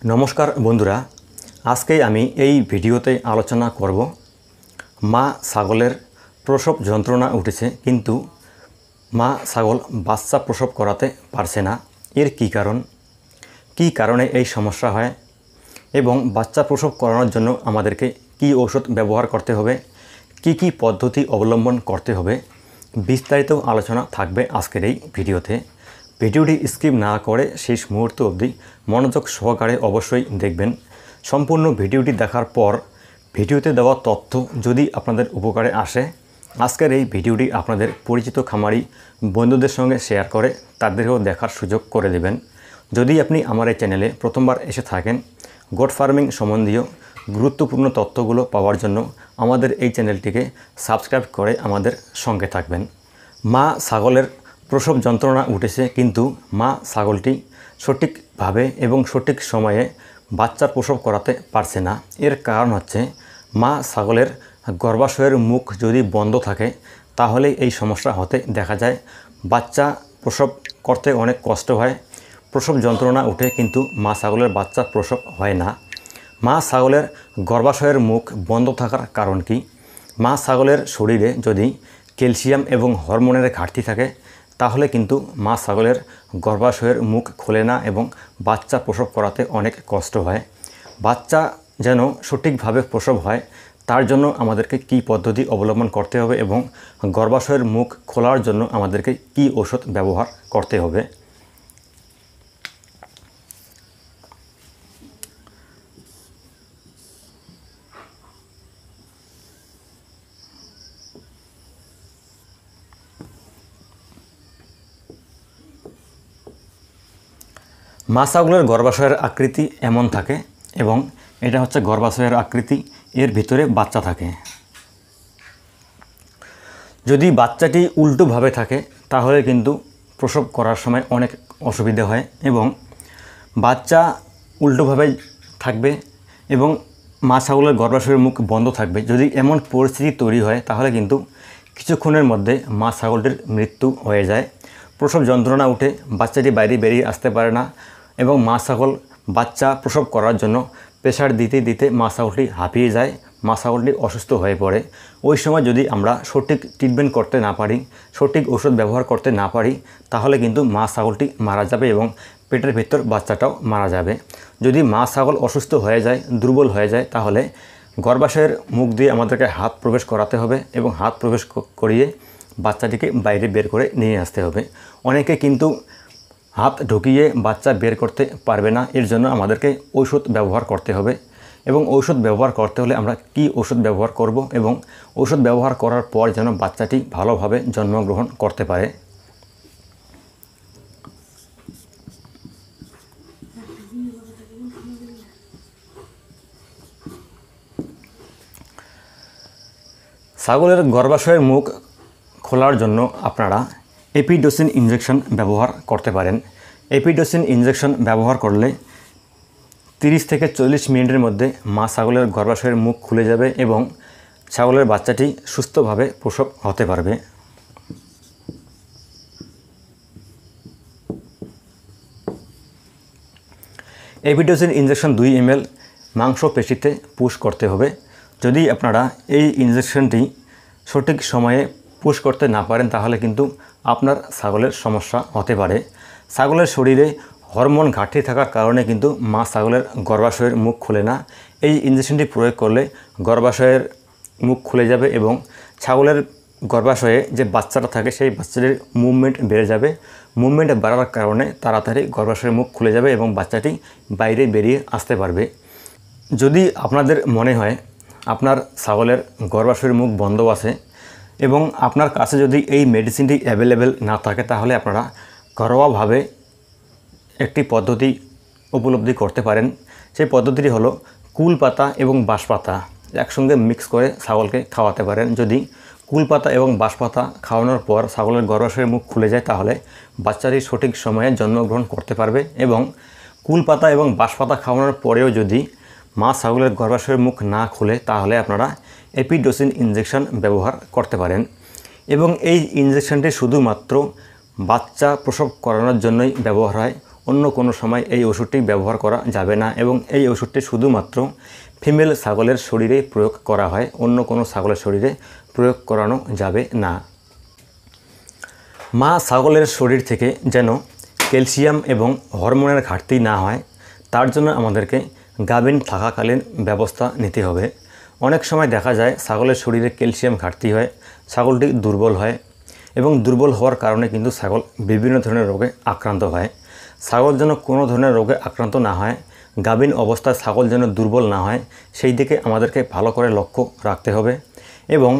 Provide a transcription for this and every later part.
नमस्कार बंधुरा आज के आमी এই ভিডিওতে आलोचना करब मा ছাগলের प्रसव যন্ত্রণা উঠেছে কিন্তু मा ছাগল বাচ্চা প্রসব করাতে পারছে না এর কি কারণে এই সমস্যা হয় এবং বাচ্চা প্রসব করানোর জন্য আমাদেরকে কি ঔষধ ব্যবহার করতে হবে কি পদ্ধতি অবলম্বন করতে হবে বিস্তারিত আলোচনা থাকবে আজকের এই ভিডিওতে। ভিডিওটি স্কিপ না করে শেষ মুহূর্ত অবধি মনোযোগ সহকারে অবশ্যই দেখবেন। সম্পূর্ণ ভিডিওটি দেখার পর ভিডিওতে দেওয়া তথ্য যদি আপনাদের উপকারে আসে আজকের এই ভিডিওটি আপনাদের পরিচিত খামারি বন্ধুদের সঙ্গে শেয়ার করে তাদেরকেও দেখার সুযোগ করে দেবেন। যদি আপনি আমার এই চ্যানেলে প্রথমবার এসে থাকেন গোট ফার্মিং সম্বন্ধীয় গুরুত্বপূর্ণ তথ্যগুলো পাওয়ার জন্য আমাদের এই চ্যানেলটিকে সাবস্ক্রাইব করে আমাদের সঙ্গে থাকবেন। মা ছাগলের প্রসব যন্ত্রণা উঠেছে কিন্তু মা ছাগলটি সঠিকভাবে এবং সঠিক সময়ে বাচ্চা প্রসব করাতে পারছে না। এর কারণ হচ্ছে মা ছাগলের গর্ভাশয়ের মুখ যদি বন্ধ থাকে তাহলে এই সমস্যা হতে দেখা যায়। বাচ্চা প্রসব করতে অনেক কষ্ট হয়, প্রসব যন্ত্রণা উঠে কিন্তু মা ছাগলের বাচ্চা প্রসব হয় না। মা ছাগলের গর্ভাশয়ের মুখ বন্ধ থাকার কারণ কি? মা ছাগলের শরীরে যদি ক্যালসিয়াম এবং হরমোনের ঘাটতি থাকে তাহলে কিন্তু মা ছাগলের গর্ভাশয়ের মুখ খোলে না এবং বাচ্চা প্রসব করাতে অনেক কষ্ট হয়। বাচ্চা যেন সঠিকভাবে প্রসব হয় তার জন্য আমাদেরকে কি পদ্ধতি অবলম্বন করতে হবে এবং গর্ভাশয়ের মুখ খোলার জন্য আমাদেরকে কি ওষুধ ব্যবহার করতে হবে। মা ছাগলের গর্ভাশয়ের আকৃতি এমন থাকে এবং এটা হচ্ছে গর্ভাশয়ের আকৃতি, এর ভিতরে বাচ্চা থাকে। যদি বাচ্চাটি উল্টোভাবে থাকে তাহলে কিন্তু প্রসব করার সময় অনেক অসুবিধা হয় এবং বাচ্চা উল্টোভাবে থাকবে এবং মা ছাগলের গর্ভাশয়ের মুখ বন্ধ থাকবে। যদি এমন পরিস্থিতি তৈরি হয় তাহলে কিন্তু কিছুক্ষণের মধ্যে মা ছাগলটির মৃত্যু হয়ে যায়। প্রসব যন্ত্রণা উঠে বাচ্চাটি বাইরে বেরিয়ে আসতে পারে না এবং মা ছাগল বাচ্চা প্রসব করার জন্য প্রেসার দিতে দিতে মা ছাগলটি হাঁপিয়ে যায়, মা ছাগলটি অসুস্থ হয়ে পড়ে। ওই সময় যদি আমরা সঠিক ট্রিটমেন্ট করতে না পারি, সঠিক ওষুধ ব্যবহার করতে না পারি তাহলে কিন্তু মা ছাগলটি মারা যাবে এবং পেটের ভেতর বাচ্চাটাও মারা যাবে। যদি মা ছাগল অসুস্থ হয়ে যায়, দুর্বল হয়ে যায় তাহলে গর্ভাশয়ের মুখ দিয়ে আমাদেরকে হাত প্রবেশ করাতে হবে এবং হাত প্রবেশ করিয়ে বাচ্চাটিকে বাইরে বের করে নিয়ে আসতে হবে। অনেকে কিন্তু হাত ঢুকিয়ে বাচ্চা বের করতে পারবে না, এর জন্য আমাদেরকে ঔষধ ব্যবহার করতে হবে এবং ঔষধ ব্যবহার করতে হলে আমরা কি ওষুধ ব্যবহার করব এবং ওষুধ ব্যবহার করার পর যেন বাচ্চাটি ভালোভাবে জন্মগ্রহণ করতে পারে। ছাগলের গর্ভাশয়ের মুখ খোলার জন্য আপনারা এপিডোসিন ইনজেকশন ব্যবহার করতে পারেন। এপিডোসিন ইনজেকশন ব্যবহার করলে 30 থেকে 40 মিনিটের মধ্যে মা ছাগলের গর্ভাশয়ের মুখ খুলে যাবে এবং ছাগলের বাচ্চাটি সুস্থভাবে প্রসব হতে পারবে। এপিডোসিন ইনজেকশন 2 ml মাংসপেশিতে পুশ করতে হবে। যদি আপনারা এই ইনজেকশনটি সঠিক সময়ে পুশ করতে না পারেন তাহলে কিন্তু আপনার ছাগলের সমস্যা হতে পারে। ছাগলের শরীরে হরমোন ঘাটতি থাকার কারণে কিন্তু মা ছাগলের গর্ভাশয়ের মুখ খুলে না। এই ইনজেকশনটি প্রয়োগ করলে গর্ভাশয়ের মুখ খুলে যাবে এবং ছাগলের গর্ভাশয়ে যে বাচ্চাটা থাকে সেই বাচ্চাটির মুভমেন্ট বেড়ে যাবে। মুভমেন্ট বাড়ার কারণে তাড়াতাড়ি গর্ভাশয়ের মুখ খুলে যাবে এবং বাচ্চাটি বাইরে বেরিয়ে আসতে পারবে। যদি আপনাদের মনে হয় আপনার ছাগলের গর্ভাশয়ের মুখ বন্ধ আছে এবং আপনার কাছে যদি এই মেডিসিনটি অ্যাভেলেবেল না থাকে তাহলে আপনারা ঘরোয়াভাবে একটি পদ্ধতি উপলব্ধি করতে পারেন। সেই পদ্ধতিটি হলো কুল পাতা এবং বাঁশপাতা একসঙ্গে মিক্স করে ছাগলকে খাওয়াতে পারেন। যদি কুল পাতা এবং বাঁশপাতা খাওয়ানোর পর ছাগলের গর্ভাশয়ের মুখ খুলে যায় তাহলে বাচ্চাটি সঠিক সময়ে জন্মগ্রহণ করতে পারবে এবং কুল পাতা এবং বাঁশপাতা খাওয়ানোর পরেও যদি মা ছাগলের গর্ভাশয়ের মুখ না খুলে তাহলে আপনারা এপিডোসিন ইনজেকশন ব্যবহার করতে পারেন এবং এই ইনজেকশনটি শুধুমাত্র বাচ্চা প্রসব করানোর জন্যই ব্যবহার হয়। অন্য কোনো সময় এই ওষুধটি ব্যবহার করা যাবে না এবং এই ওষুধটি শুধুমাত্র ফিমেল ছাগলের শরীরে প্রয়োগ করা হয়, অন্য কোনো ছাগলের শরীরে প্রয়োগ করানো যাবে না। মা ছাগলের শরীর থেকে যেন ক্যালসিয়াম এবং হরমোনের ঘাটতি না হয় তার জন্য আমাদেরকে গাভীন থাকাকালীন ব্যবস্থা নিতে হবে। অনেক সময় দেখা যায় ছাগলের শরীরে ক্যালসিয়াম ঘাটতি হয়, ছাগলটি দুর্বল হয় এবং দুর্বল হওয়ার কারণে কিন্তু ছাগল বিভিন্ন ধরনের রোগে আক্রান্ত হয়। ছাগল যেন কোনো ধরনের রোগে আক্রান্ত না হয়, গাভীন অবস্থায় ছাগল যেন দুর্বল না হয়, সেই দিকে আমাদেরকে ভালো করে লক্ষ্য রাখতে হবে। এবং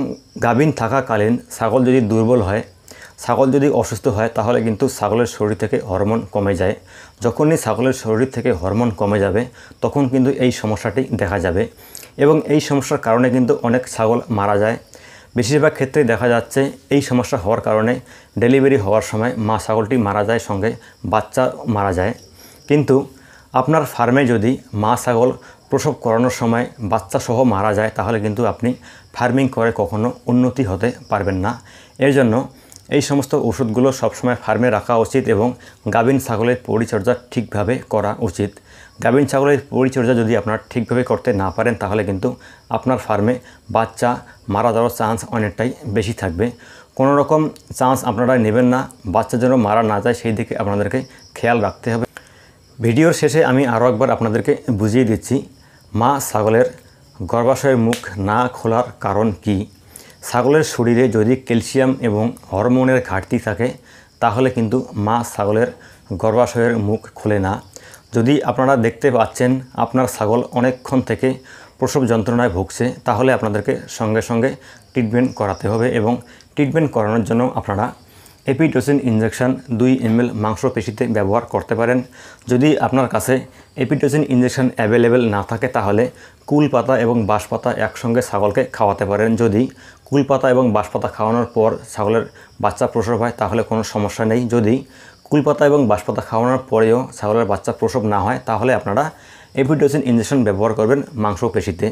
গাভীন থাকাকালীন ছাগল যদি দুর্বল হয়, ছাগল যদি অসুস্থ হয়, তাহলে কিন্তু ছাগলের শরীর থেকে হরমোন কমে যায়। যখনই ছাগলের শরীর থেকে হরমোন কমে যাবে তখন কিন্তু এই সমস্যাটি দেখা যাবে এবং এই সমস্যার কারণে কিন্তু অনেক ছাগল মারা যায়। বেশিরভাগ ক্ষেত্রে দেখা যাচ্ছে এই সমস্যা হওয়ার কারণে ডেলিভারি হওয়ার সময় মা ছাগলটি মারা যায়, সঙ্গে বাচ্চা মারা যায়। কিন্তু আপনার ফার্মে যদি মা ছাগল প্রসব করানোর সময় বাচ্চা সহ মারা যায় তাহলে কিন্তু আপনি ফার্মিং করে কখনো উন্নতি হতে পারবেন না। এর জন্য এই সমস্ত ওষুধগুলো সবসময় ফার্মে রাখা উচিত এবং গাভীন ছাগলের পরিচর্যা ঠিকভাবে করা উচিত। গাভীন ছাগলের পরিচর্যা যদি আপনারা ঠিকভাবে করতে না পারেন তাহলে কিন্তু আপনার ফার্মে বাচ্চা মারা যাওয়ার চান্স অনেকটাই বেশি থাকবে। কোনো রকম চান্স আপনারা নেবেন না, বাচ্চা যেন মারা না যায় সেই দিকে আপনাদেরকে খেয়াল রাখতে হবে। ভিডিওর শেষে আমি আরও একবার আপনাদেরকে বুঝিয়ে দিচ্ছি মা ছাগলের গর্ভাশয়ের মুখ না খোলার কারণ কি। ছাগলের শরীরে যদি ক্যালসিয়াম এবং হরমোনের ঘাটতি থাকে তাহলে কিন্তু মা ছাগলের গর্ভাশয়ের মুখ খোলে না। যদি আপনারা দেখতে পাচ্ছেন আপনার ছাগল অনেকক্ষণ থেকে প্রসব যন্ত্রণায় ভুগছে তাহলে আপনাদেরকে সঙ্গে সঙ্গে ট্রিটমেন্ট করাতে হবে এবং ট্রিটমেন্ট করানোর জন্য আপনারা এপিটোসিন ইনজেকশন 2 ml মাংসপেশিতে ব্যবহার করতে পারেন। যদি আপনার কাছে এপিটোসিন ইনজেকশন অ্যাভেলেবেল না থাকে তাহলে কুল পাতা এবং বাঁশ পাতা একসঙ্গে ছাগলকে খাওয়াতে পারেন। যদি কুল পাতা এবং বাঁশ পাতা খাওয়ানোর পর ছাগলের বাচ্চা প্রসব হয় তাহলে কোনো সমস্যা নেই। যদি কুল পাতা এবং বাঁশ পাতা খাওয়ানোর পরেও ছাগলের বাচ্চা প্রসব না হয় তাহলে আপনারা এপিটোসিন ইনজেকশন ব্যবহার করবেন মাংসপেশিতে।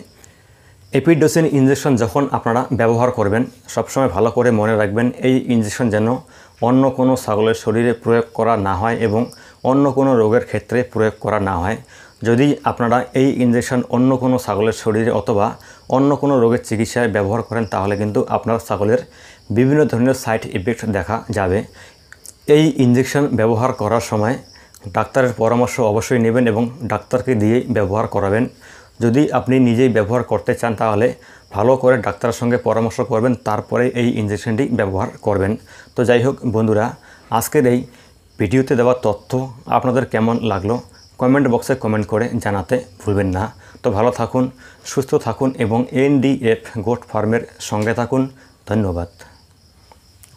এপিডোসিন ইনজেকশন যখন আপনারা ব্যবহার করবেন সবসময় ভালো করে মনে রাখবেন এই ইনজেকশন যেন অন্য কোনো ছাগলের শরীরে প্রয়োগ করা না হয় এবং অন্য কোনো রোগের ক্ষেত্রে প্রয়োগ করা না হয়। যদি আপনারা এই ইনজেকশন অন্য কোনো ছাগলের শরীরে অথবা অন্য কোনো রোগের চিকিৎসায় ব্যবহার করেন তাহলে কিন্তু আপনার ছাগলের বিভিন্ন ধরনের সাইড ইফেক্ট দেখা যাবে। এই ইনজেকশন ব্যবহার করার সময় ডাক্তারের পরামর্শ অবশ্যই নেবেন এবং ডাক্তারকে দিয়েই ব্যবহার করাবেন। যদি আপনি নিজেই ব্যবহার করতে চান তাহলে ভালো করে ডাক্তারের সঙ্গে পরামর্শ করবেন, তারপরে এই ইনজেকশনটি ব্যবহার করবেন। তো যাই হোক বন্ধুরা, আজকের এই ভিডিওতে দেওয়া তথ্য আপনাদের কেমন লাগলো কমেন্ট বক্সে কমেন্ট করে জানাতে ভুলবেন না। তো ভালো থাকুন, সুস্থ থাকুন এবং NDF গোট ফার্মের সঙ্গে থাকুন। ধন্যবাদ।